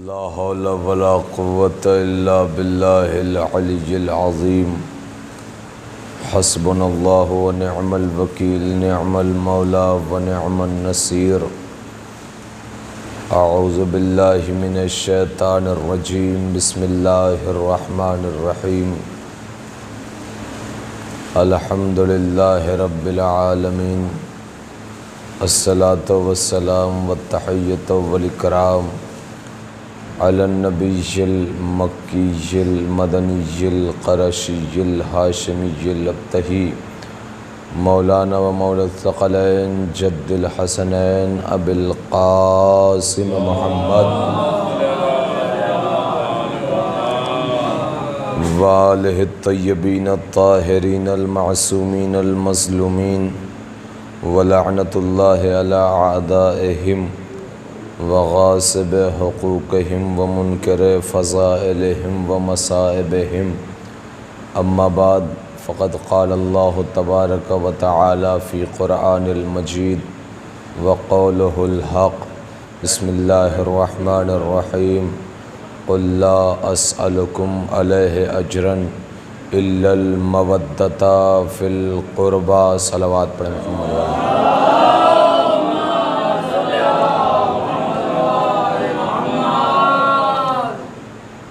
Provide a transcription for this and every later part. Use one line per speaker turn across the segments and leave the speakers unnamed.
لا حول ولا قوة إلا بالله العلي العظيم حسبنا الله ونعم الوكيل نعم المولى ونعم النصير أعوذ بالله من الشيطان الرجيم بسم الله الرحمن الرحيم الحمد لله رب العالمين الصلاة والسلام والتحية والإكرام على النبي المكي المدني القرشي الهاشمي الابتهي مولانا ومولى الثقلين جد الحسنين أبي القاسم محمد وآله الطيبين الطاهرين المعصومين المظلومين ولعنة الله على أعدائهم وغاصب حقوقهم ومنکر فضائلهم ومصائبهم اما بعد فقد قال الله تبارك وتعالى في قرآن المجيد وقوله الحق بسم الله الرحمن الرحيم قل لا أسألكم عليه أجرا إلا المودة في القربى صلوات پڑھیں محمد علیہ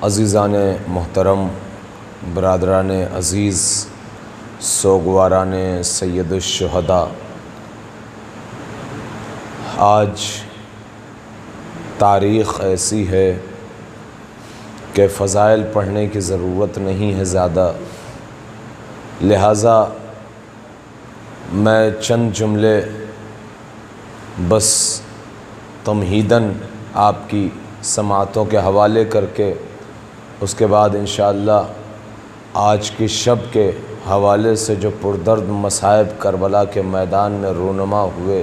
عزیزان محترم، برادران عزیز، سوگواران سید الشہداء، آج تاریخ ایسی ہے کہ فضائل پڑھنے کی ضرورت نہیں ہے زیادہ، لہٰذا میں چند جملے بس تمہیداً آپ کی سماعتوں کے حوالے کر کے اس کے بعد انشاءاللہ آج کی شب کے حوالے سے جو پردرد مصائب کربلا کے میدان میں رونما ہوئے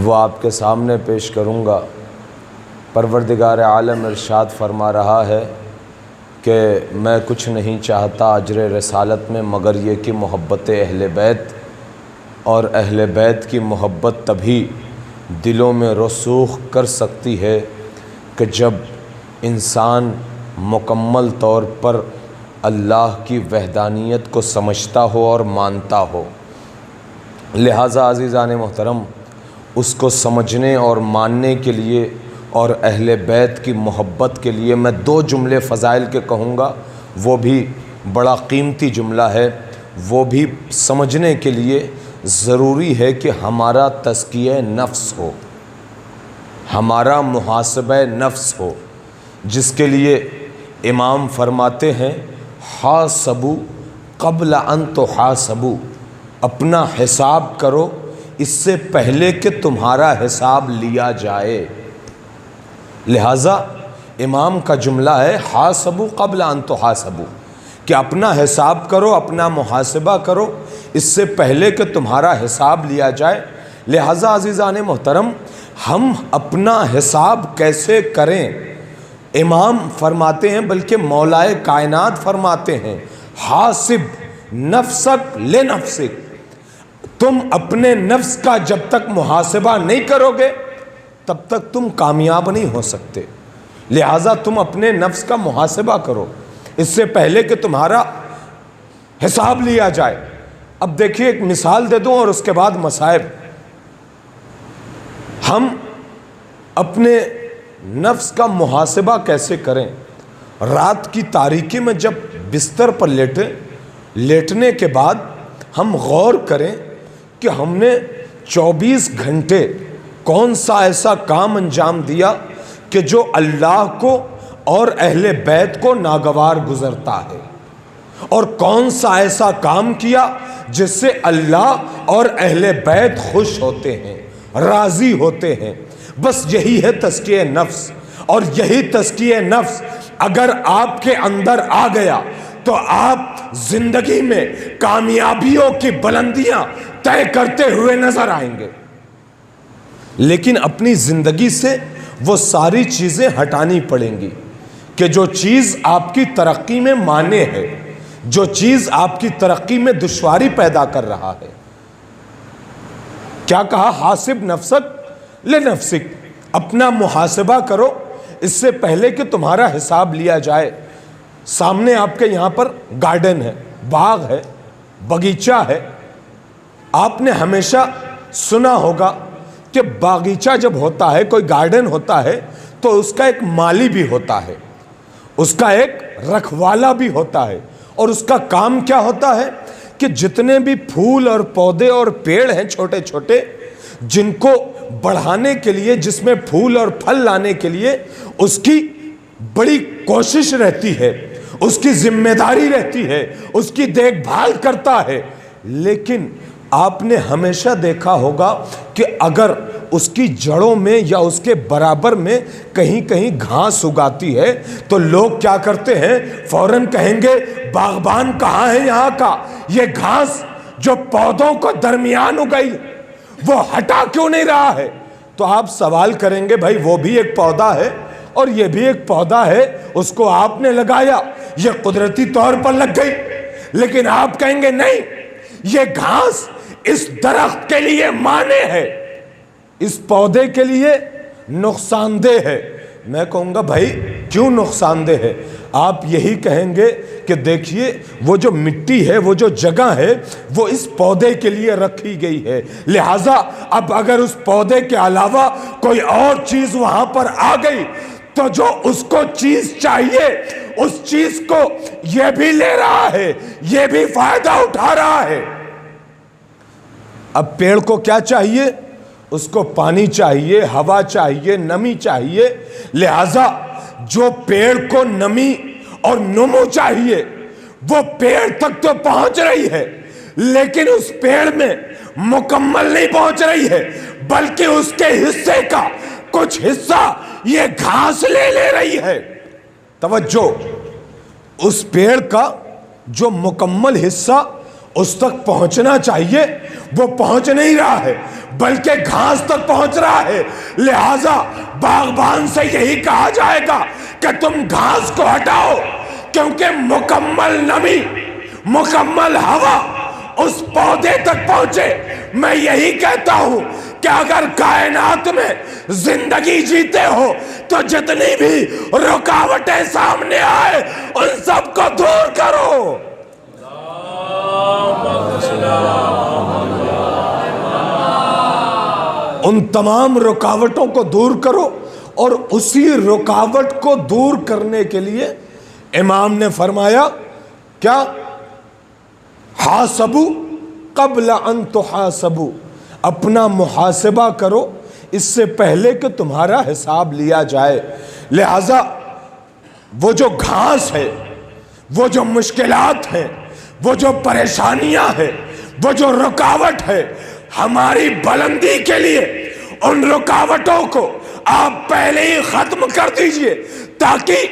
وہ آپ کے سامنے پیش کروں گا۔ پروردگار عالم ارشاد فرما رہا ہے کہ میں کچھ نہیں چاہتا اجر رسالت میں مگر یہ کہ محبت اہل بیت، اور اہل بیت کی محبت تبھی دلوں میں رسوخ کر سکتی ہے کہ جب انسان مکمل طور پر اللہ کی وحدانیت کو سمجھتا ہو اور مانتا ہو۔ لہٰذا عزیزان محترم، اس کو سمجھنے اور ماننے کے لیے اور اہل بیت کی محبت کے لیے میں دو جملے فضائل کے کہوں گا، وہ بھی بڑا قیمتی جملہ ہے، وہ بھی سمجھنے کے لیے ضروری ہے کہ ہمارا تزکیہ نفس ہو، ہمارا محاسبہ نفس ہو، جس کے لیے امام فرماتے ہیں حاسبوا قبل ان تحاسبوا، اپنا حساب کرو اس سے پہلے کہ تمہارا حساب لیا جائے۔ لہٰذا امام کا جملہ ہے حاسبوا قبل ان تحاسبوا، کہ اپنا حساب کرو، اپنا محاسبہ کرو اس سے پہلے کہ تمہارا حساب لیا جائے۔ لہٰذا عزیزان محترم، ہم اپنا حساب کیسے کریں؟ امام فرماتے ہیں، بلکہ مولائے کائنات فرماتے ہیں حاسب نفسک لنفسک، تم اپنے نفس کا جب تک محاسبہ نہیں کرو گے تب تک تم کامیاب نہیں ہو سکتے۔ لہٰذا تم اپنے نفس کا محاسبہ کرو اس سے پہلے کہ تمہارا حساب لیا جائے۔ اب دیکھیے ایک مثال دے دوں اور اس کے بعد مصائب۔ ہم اپنے نفس کا محاسبہ کیسے کریں؟ رات کی تاریکی میں جب بستر پر لیٹنے کے بعد ہم غور کریں کہ ہم نے 24 گھنٹے کون سا ایسا کام انجام دیا کہ جو اللہ کو اور اہل بیت کو ناگوار گزرتا ہے، اور کون سا ایسا کام کیا جس سے اللہ اور اہل بیت خوش ہوتے ہیں، راضی ہوتے ہیں۔ بس یہی ہے تزکیہ نفس، اور یہی تزکیہ نفس اگر آپ کے اندر آ گیا تو آپ زندگی میں کامیابیوں کی بلندیاں طے کرتے ہوئے نظر آئیں گے۔ لیکن اپنی زندگی سے وہ ساری چیزیں ہٹانی پڑیں گی کہ جو چیز آپ کی ترقی میں مانع ہے، جو چیز آپ کی ترقی میں دشواری پیدا کر رہا ہے۔ کیا کہا؟ حاسب نفسک لنفسک، اپنا محاسبہ کرو اس سے پہلے کہ تمہارا حساب لیا جائے۔ سامنے آپ کے یہاں پر گارڈن ہے، باغ ہے، باغیچہ ہے۔ آپ نے ہمیشہ سنا ہوگا کہ باغیچہ جب ہوتا ہے، کوئی گارڈن ہوتا ہے، تو اس کا ایک مالی بھی ہوتا ہے، اس کا ایک رکھوالا بھی ہوتا ہے۔ اور اس کا کام کیا ہوتا ہے کہ جتنے بھی پھول اور پودے اور پیڑ ہیں چھوٹے چھوٹے، جن کو بڑھانے کے لیے، جس میں پھول اور پھل لانے کے لیے اس کی بڑی کوشش رہتی ہے، اس کی ذمہ داری رہتی ہے، اس کی دیکھ بھال کرتا ہے۔ لیکن آپ نے ہمیشہ دیکھا ہوگا کہ اگر اس کی جڑوں میں یا اس کے برابر میں کہیں کہیں گھاس اگاتی ہے تو لوگ کیا کرتے ہیں؟ فوراً کہیں گے باغبان کہاں ہے یہاں کا؟ یہ گھاس جو پودوں کو درمیان اگئی وہ ہٹا کیوں نہیں رہا ہے؟ تو آپ سوال کریں گے بھائی وہ بھی ایک پودا ہے اور یہ بھی ایک پودا ہے، اس کو آپ نے لگایا، یہ قدرتی طور پر لگ گئی۔ لیکن آپ کہیں گے نہیں، یہ گھاس اس درخت کے لیے مانع ہے، اس پودے کے لیے نقصان دہ ہے۔ میں کہوں گا بھائی کیوں نقصان دہ ہے؟ آپ یہی کہیں گے کہ دیکھیے وہ جو مٹی ہے، وہ جو جگہ ہے، وہ اس پودے کے لیے رکھی گئی ہے، لہٰذا اب اگر اس پودے کے علاوہ کوئی اور چیز وہاں پر آ گئی تو جو اس کو چیز چاہیے اس چیز کو یہ بھی لے رہا ہے، یہ بھی فائدہ اٹھا رہا ہے۔ اب پیڑ کو کیا چاہیے؟ اس کو پانی چاہیے، ہوا چاہیے، نمی چاہیے، لہذا جو پیڑ کو نمی اور نمو چاہیے وہ پیڑ تک تو پہنچ رہی ہے، لیکن اس پیڑ میں مکمل نہیں پہنچ رہی ہے، بلکہ اس کے حصے کا کچھ حصہ یہ گھاس لے رہی ہے۔ توجہ، اس پیڑ کا جو مکمل حصہ اس تک پہنچنا چاہیے وہ پہنچ نہیں رہا ہے، بلکہ گھاس تک پہنچ رہا ہے، لہٰذا باغبان سے یہی کہا جائے گا کہ تم گھاس کو ہٹاؤ، کیونکہ مکمل نمی، مکمل ہوا اس پودے تک پہنچے۔ میں یہی کہتا ہوں کہ اگر کائنات میں زندگی جیتے ہو تو جتنی بھی رکاوٹیں سامنے آئے ان سب کو دور کرو۔ ان تمام رکاوٹوں کو دور کرو، اور اسی رکاوٹ کو دور کرنے کے لیے امام نے فرمایا کیا؟ حاسبو قبل ان تحاسبو، اپنا محاسبہ کرو اس سے پہلے کہ تمہارا حساب لیا جائے۔ لہذا وہ جو گھاس ہے، وہ جو مشکلات ہیں، وہ جو پریشانیاں ہیں، وہ جو رکاوٹ ہے، ہماری بلندی کے لیے ان رکاوٹوں کو آپ پہلے ہی ختم کر دیجئے، تاکہ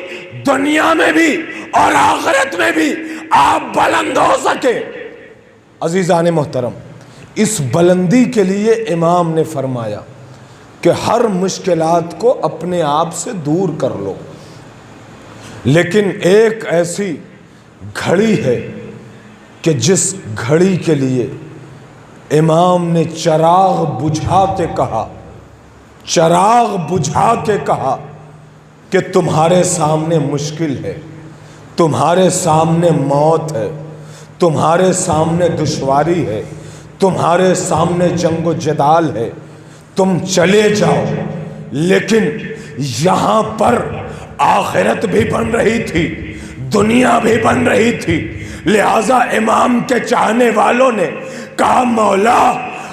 دنیا میں بھی اور آخرت میں بھی آپ بلند ہو سکیں۔ عزیزان محترم، اس بلندی کے لیے امام نے فرمایا کہ ہر مشکلات کو اپنے آپ سے دور کر لو، لیکن ایک ایسی گھڑی ہے کہ جس گھڑی کے لیے امام نے چراغ بجھا کے کہا، چراغ بجھا کے کہا کہ تمہارے سامنے مشکل ہے، تمہارے سامنے موت ہے، تمہارے سامنے دشواری ہے، تمہارے سامنے جنگ و جدال ہے، تم چلے جاؤ۔ لیکن یہاں پر آخرت بھی بن رہی تھی، دنیا بھی بن رہی تھی، لہٰذا امام کے چاہنے والوں نے کہا مولا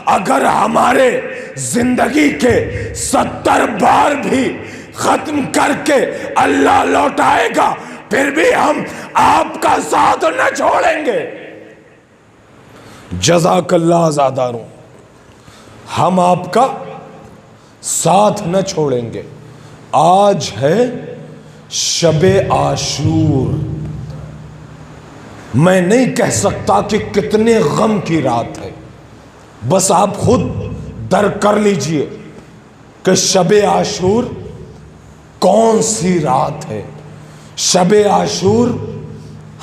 اگر ہمارے زندگی کے 70 بار بھی ختم کر کے اللہ لوٹائے گا پھر بھی ہم آپ کا ساتھ نہ چھوڑیں گے۔ جزاک اللہ زاداروں، ہم آپ کا ساتھ نہ چھوڑیں گے۔ آج ہے شب عاشور، میں نہیں کہہ سکتا کہ کتنے غم کی رات ہے، بس آپ خود درک کر لیجئے کہ شب عاشور کون سی رات ہے، شب عاشور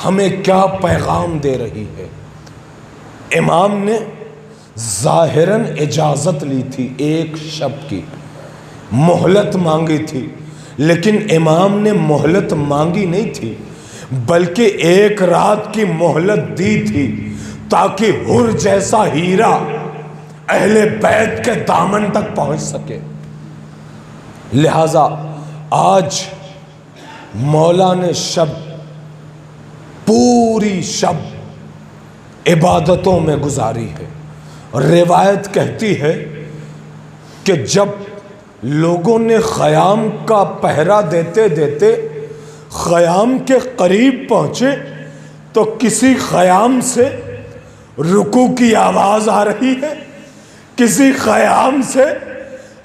ہمیں کیا پیغام دے رہی ہے۔ امام نے ظاہراً اجازت لی تھی ایک شب کی، مہلت مانگی تھی، لیکن امام نے مہلت مانگی نہیں تھی بلکہ ایک رات کی مہلت دی تھی تاکہ حر جیسا ہیرا اہل بیت کے دامن تک پہنچ سکے۔ لہذا آج مولا نے پوری شب عبادتوں میں گزاری ہے۔ روایت کہتی ہے کہ جب لوگوں نے خیام کا پہرا دیتے دیتے خیام کے قریب پہنچے تو کسی خیام سے رکوع کی آواز آ رہی ہے، کسی خیام سے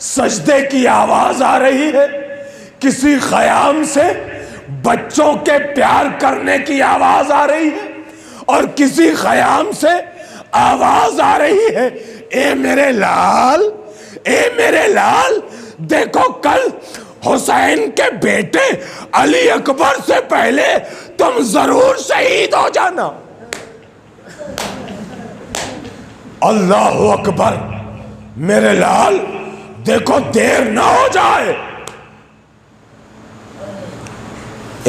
سجدے کی آواز آ رہی ہے، کسی خیام سے بچوں کے پیار کرنے کی آواز آ رہی ہے، اور کسی خیام سے آواز آ رہی ہے، اے میرے لال، اے میرے لال، دیکھو کل حسین کے بیٹے علی اکبر سے پہلے تم ضرور شہید ہو جانا۔ اللہ اکبر، میرے لال دیکھو دیر نہ ہو جائے۔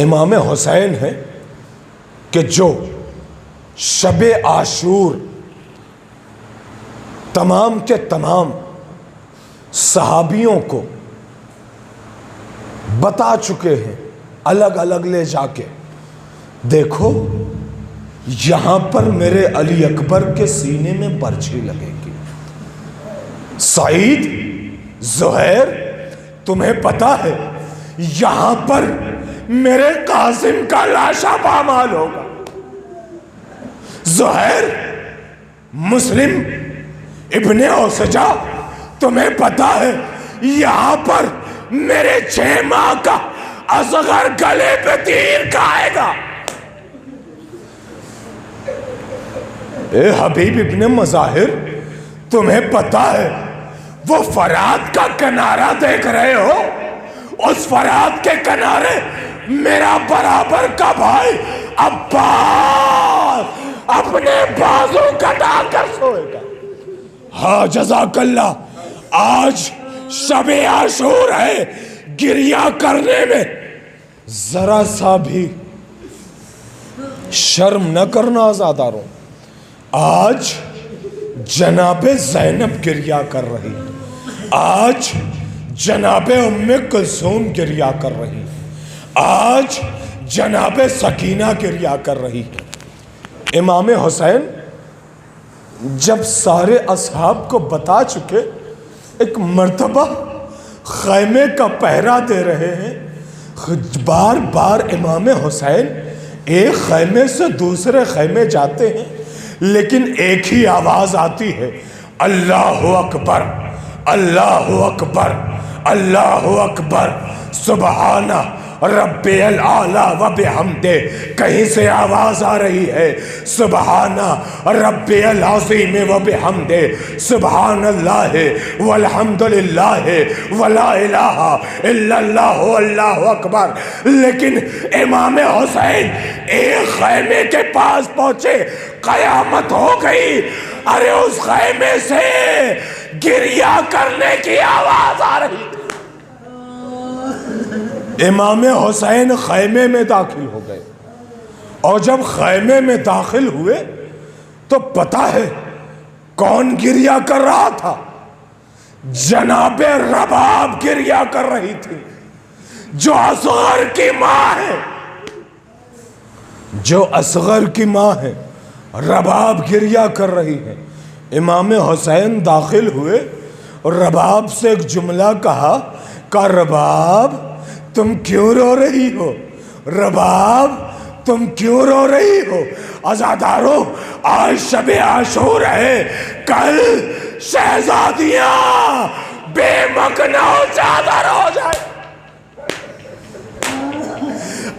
امام حسین ہے کہ جو شب عاشور تمام کے تمام صحابیوں کو بتا چکے ہیں الگ الگ لے جا کے، دیکھو یہاں پر میرے علی اکبر کے سینے میں برچھی لگے گی۔ سعید، زہیر، تمہیں پتا ہے یہاں پر میرے قاسم کا لاشا پامال ہوگا۔ زہیر، مسلم ابن اوسجا، تمہیں پتا ہے یہاں پر میرے 6 ماہ کا اصغر گلے پہ تیر کھائے گا۔ اے حبیب ابن مظاہر، تمہیں پتا ہے وہ فرات کا کنارہ دیکھ رہے ہو، اس فرات کے کنارے میرا برابر کا بھائی عباس اپنے بازو کٹا کر سوئے گا۔ ہاں جزاک اللہ، آج شب عاشور ہے، گریہ کرنے میں ذرا سا بھی شرم نہ کرنا آزاداروں۔ آج جناب زینب گریہ کر رہی، آج جناب ام کلثوم گریہ کر رہی، آج جناب سکینہ گریہ کر رہی۔ امام حسین جب سارے اصحاب کو بتا چکے، ایک مرتبہ خیمے کا پہرا دے رہے ہیں، بار بار امام حسین ایک خیمے سے دوسرے خیمے جاتے ہیں، لیکن ایک ہی آواز آتی ہے، اللہ اکبر، اللہ اکبر، اللہ اکبر، سبحانہ ربی الاعلیٰ و بحمدہ۔ کہیں سے آواز آ رہی ہے، سبحانہ ربی العظیم و بحمدہ، سبحان اللہ والحمدللہ ولا الہ الا اللہ اللہ اکبر۔ لیکن امام حسین ایک خیمے کے پاس پہنچے، قیامت ہو گئی، ارے اس خیمے سے گریہ کرنے کی آواز آ رہی تھی۔ امام حسین خیمے میں داخل ہو گئے، اور جب خیمے میں داخل ہوئے تو پتہ ہے کون گریہ کر رہا تھا؟ جناب رباب گریہ کر رہی تھی، جو اصغر کی ماں ہے، جو اصغر کی ماں ہے، رباب گریہ کر رہی ہے۔ امام حسین داخل ہوئے اور رباب سے ایک جملہ کہا کہ رباب تم کیوں رو رہی ہو؟ رباب تم کیوں رو رہی ہو؟ عزاداروں، آج شب عاشور ہے، کل شہزادیاں بے مکنہ و چادر ہو جائے۔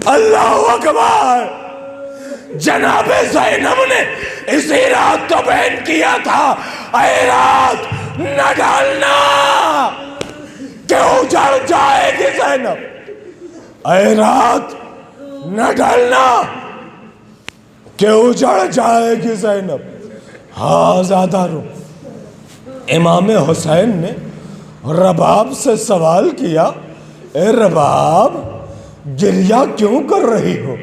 اللہ اکبر۔ جناب زینب نے اسی رات تو بیان کیا تھا، اے رات نہ ڈالنا کہ اجڑ جائے گی زینب، اے رات نہ ڈالنا کہ اجڑ جائے گی زینب۔ ہاں زادارو، امام حسین نے
رباب سے سوال کیا، اے رباب گریہ کیوں کر رہی ہو،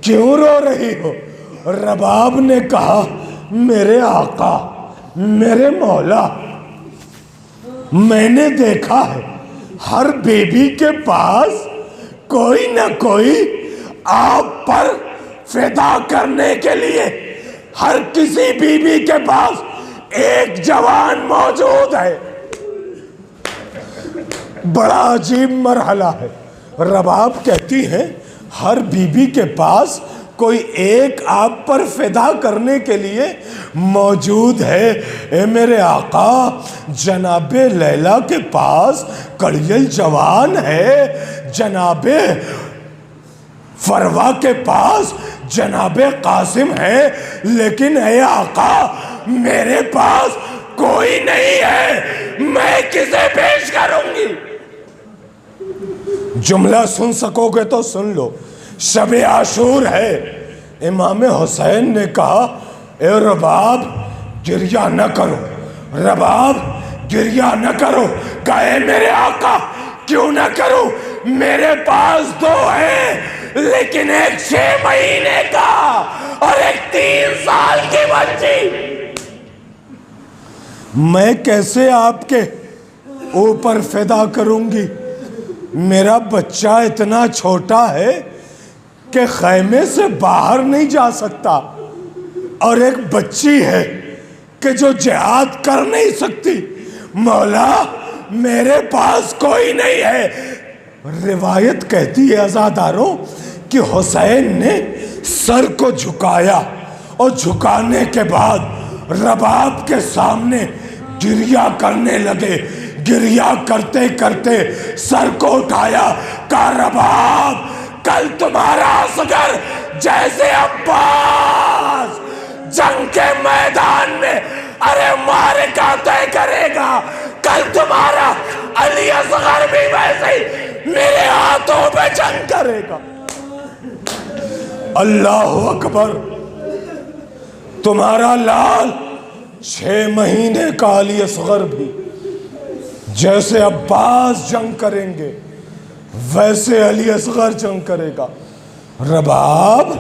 کیوں رو رہی ہو؟ رباب نے کہا، میرے آقا، میرے مولا، میں نے دیکھا ہے ہر بیوی کے پاس کوئی نہ کوئی آپ پر فدا کرنے کے لیے ہر کسی بیوی کے پاس ایک جوان موجود ہے۔ بڑا عجیب مرحلہ ہے۔ رباب کہتی ہیں ہر بیوی کے پاس کوئی ایک آپ پر فدا کرنے کے لیے موجود ہے۔ اے میرے آقا، جناب لیلا کے پاس کڑیل جوان ہے، جناب فروا کے پاس جناب قاسم ہے، لیکن اے آقا میرے پاس کوئی نہیں ہے، میں کسے پیش کروں گی؟ جملہ سن سکو گے تو سن لو۔ شب عاشور ہے، امام حسین نے کہا، اے رباب گریہ نہ کرو، رباب گریہ نہ کرو۔ کہا، اے میرے آقا کیوں نہ کروں؟ میرے پاس دو ہے، لیکن ایک 6 مہینے کا اور ایک 3 سال کی بچی، میں کیسے آپ کے اوپر فدا کروں گی؟ میرا بچہ اتنا چھوٹا ہے کہ خیمے سے باہر نہیں جا سکتا، اور ایک بچی ہے کہ جو جہاد کر نہیں سکتی۔ مولا میرے پاس کوئی نہیں ہے۔ روایت کہتی ہے عزاداروں کہ حسین نے سر کو جھکایا، اور جھکانے کے بعد رباب کے سامنے گریہ کرنے لگے۔ گریہ کرتے کرتے سر کو اٹھایا، کہا، رباب کل تمہارا اصغر جیسے عباس جنگ کے میدان میں معرکہ طے کرے گا، کل تمہارا علی اصغر بھی ویسے ہی میرے ہاتھوں پہ جنگ کرے گا۔ اللہ اکبر! تمہارا لال 6 مہینے کا علی اصغر بھی جیسے عباس جنگ کریں گے ویسے علی اصغر جنگ کرے گا۔ رباب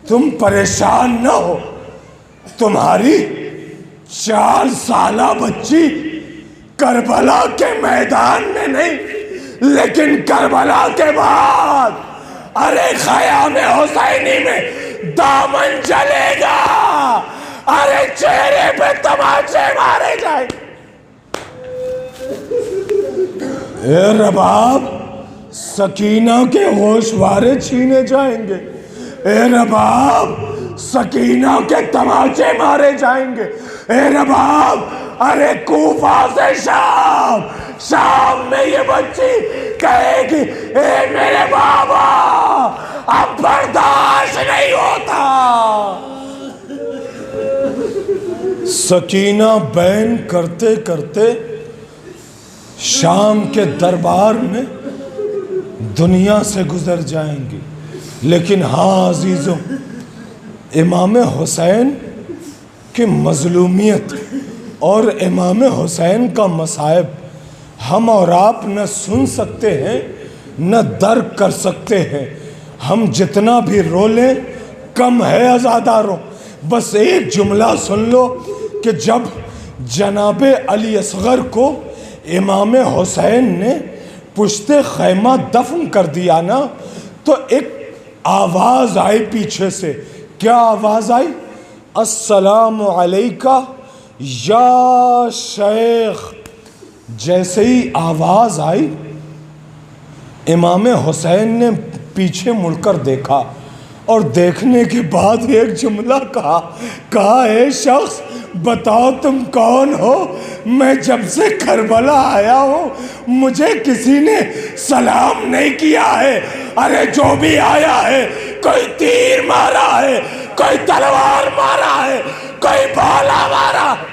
تم پریشان نہ ہو، تمہاری 4 سالہ بچی کربلا کے میدان میں نہیں، لیکن کربلا کے بعد خیام حسینی میں دامن جلے گا، چہرے پہ تماچے مارے جائیں۔ اے رباب سکینہ کے گوشوارے چھینے جائیں گے، اے رباب سکینہ کے تماچے مارے جائیں گے، اے رباب کوفہ سے شام میں یہ بچی کہے گی، اے میرے بابا اب برداشت نہیں ہوتا۔ سکینہ بین کرتے کرتے شام کے دربار میں دنیا سے گزر جائیں گی، لیکن ہاں عزیزوں، امام حسین کی مظلومیت اور امام حسین کا مصائب ہم اور آپ نہ سن سکتے ہیں نہ درک کر سکتے ہیں۔ ہم جتنا بھی رو لیں کم ہے عزاداروں۔ بس ایک جملہ سن لو کہ جب جناب علی اصغر کو امام حسین نے پشت خیمہ دفن کر دیا نا، تو ایک آواز آئی پیچھے سے۔ کیا آواز آئی؟ السلام علیکہ یا شیخ۔ جیسے ہی آواز آئی امام حسین نے پیچھے مڑ کر دیکھا، اور دیکھنے کے بعد ایک جملہ کہا، اے شخص بتاؤ تم کون ہو؟ میں جب سے کربلا آیا ہوں مجھے کسی نے سلام نہیں کیا ہے۔ جو بھی آیا ہے کوئی تیر مارا ہے، کوئی تلوار مارا ہے، کوئی بھالا مارا ہے۔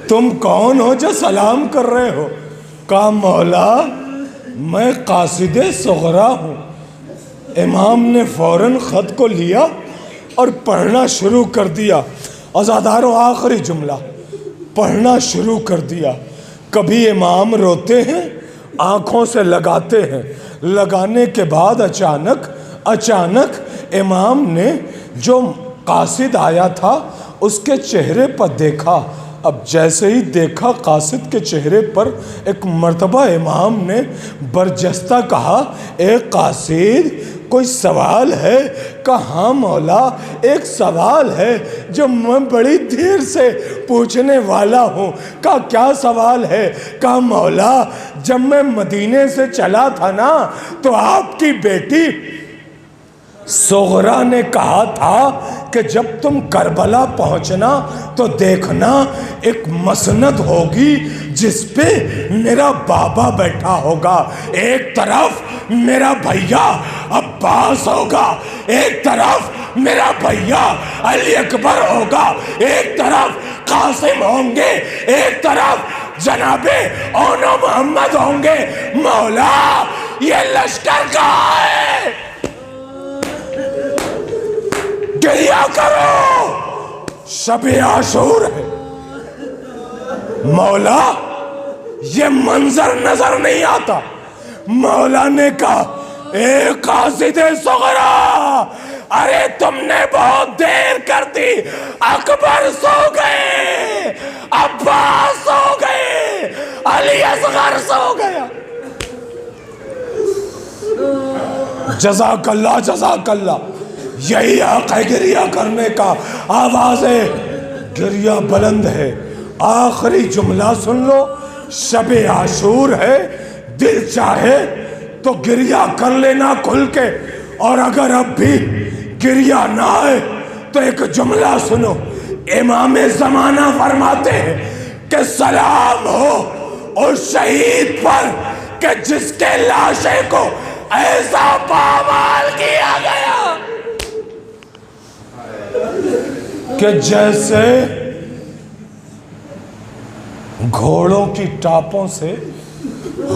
تم کون ہو جو سلام کر رہے ہو؟ کہا، مولا میں قاصد صغرا ہوں۔ امام نے فوراً خط کو لیا اور پڑھنا شروع کر دیا۔ عزاداروں آخری جملہ، پڑھنا شروع کر دیا. کبھی امام روتے ہیں, آنکھوں سے لگاتے ہیں, لگانے کے بعد اچانک امام نے جو قاصد آیا تھا اس کے چہرے پر دیکھا. اب جیسے ہی دیکھا قاصد کے چہرے پر, ایک مرتبہ امام نے برجستہ کہا, اے قاصد کوئی سوال ہے؟ کہا ہاں مولا ایک سوال ہے جو میں بڑی دیر سے پوچھنے والا ہوں. کہا کیا سوال ہے؟ کہا مولا جب میں مدینے سے چلا تھا نا تو آپ کی بیٹی صغرا نے کہا تھا کہ جب تم کربلا پہنچنا تو دیکھنا ایک مسند ہوگی جس پہ میرا بابا بیٹھا ہوگا, ایک طرف میرا بھیا عباس ہوگا, ایک طرف میرا بھیا علی اکبر ہوگا, ایک طرف قاسم ہوں گے, ایک طرف جناب اون محمد ہوں گے. مولا یہ لشکر کہاں ہے؟ گریہ کرو, شب عاشور ہے. مولا یہ منظر نظر نہیں آتا. مولا نے کہا اے قاصد صغرا, ارے تم نے بہت دیر کر دی. اکبر سو گئے, عباس سو گئے, علی اصغر سو گیا. جزاک اللہ جزاک اللہ. یہی حق ہے گریہ کرنے کا. آواز گریہ بلند ہے. آخری جملہ سن لو, شب عاشور ہے, دل چاہے تو گریہ کر لینا کھل کے, اور اگر اب بھی گریہ نہ آئے تو ایک جملہ سنو. امام زمانہ فرماتے ہیں کہ سلام ہو اس شہید پر کہ جس کے لاشے کو ایسا پامال کیا گیا کہ جیسے گھوڑوں کی ٹاپوں سے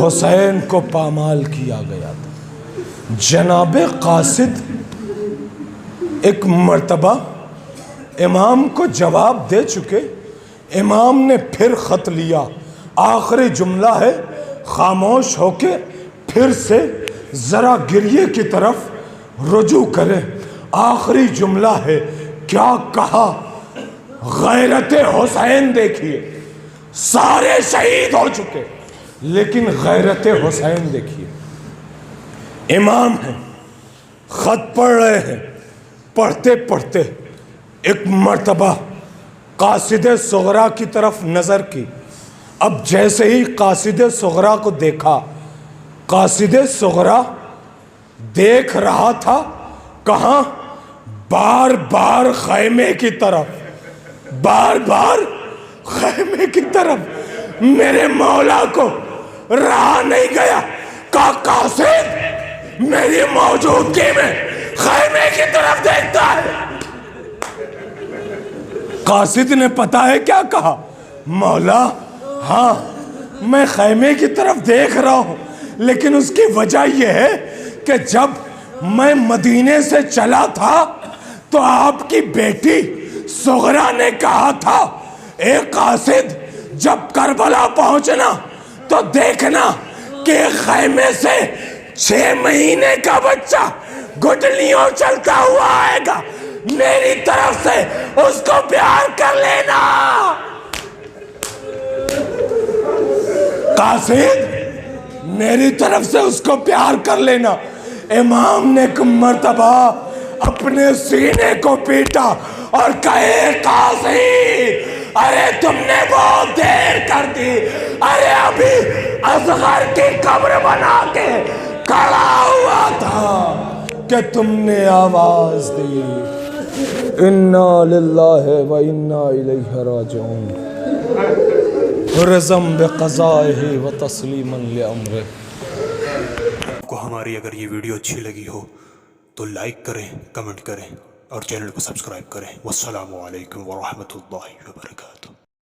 حسین کو پامال کیا گیا تھا. جناب قاصد ایک مرتبہ امام کو جواب دے چکے. امام نے پھر خط لیا. آخری جملہ ہے, خاموش ہو کے پھر سے ذرا گریے کی طرف رجوع کرے. آخری جملہ ہے, کیا کہا؟ غیرت حسین دیکھیے. سارے شہید ہو چکے لیکن غیرت حسین دیکھیے. امام ہیں, خط پڑھ رہے ہیں, پڑھتے پڑھتے ایک مرتبہ قاصد صغرا کی طرف نظر کی. اب جیسے ہی قاصد صغرا کو دیکھا, قاصد صغرا دیکھ رہا تھا کہاں؟ بار بار خیمے کی طرف, بار بار خیمے کی طرف. میرے مولا کو رہا نہیں گیا. کہا قاصد میری موجودگی میں خیمے کی طرف دیکھتا ہے. قاصد نے پتا ہے کیا کہا؟ مولا ہاں میں خیمے کی طرف دیکھ رہا ہوں, لیکن اس کی وجہ یہ ہے کہ جب میں مدینے سے چلا تھا تو آپ کی بیٹی صغرا نے کہا تھا, اے قاصد جب کربلا پہنچنا تو دیکھنا کہ خیمے سے 6 مہینے کا بچہ گٹلیوں چلتا ہوا آئے گا, میری طرف سے اس کو پیار کر لینا. قاصد میری طرف سے اس کو پیار کر لینا. امام نے ایک مرتبہ اپنے سینے کو پیٹا اور کہے قاصد ارے تم نے بہت دیر کر دی, ارے ابھی اصغر کی قبر بنا کے کھڑا ہوا تھا کہ تم نے آواز دی انا للہ و انا الیہ راجعون, رضا بقضائہ و تسلیما لامرہ.
آپ کو ہماری اگر یہ ویڈیو اچھی لگی ہو تو لائک کریں, کمنٹ کریں اور چینل کو سبسکرائب کریں. والسلام علیکم ورحمۃ اللہ وبرکاتہ.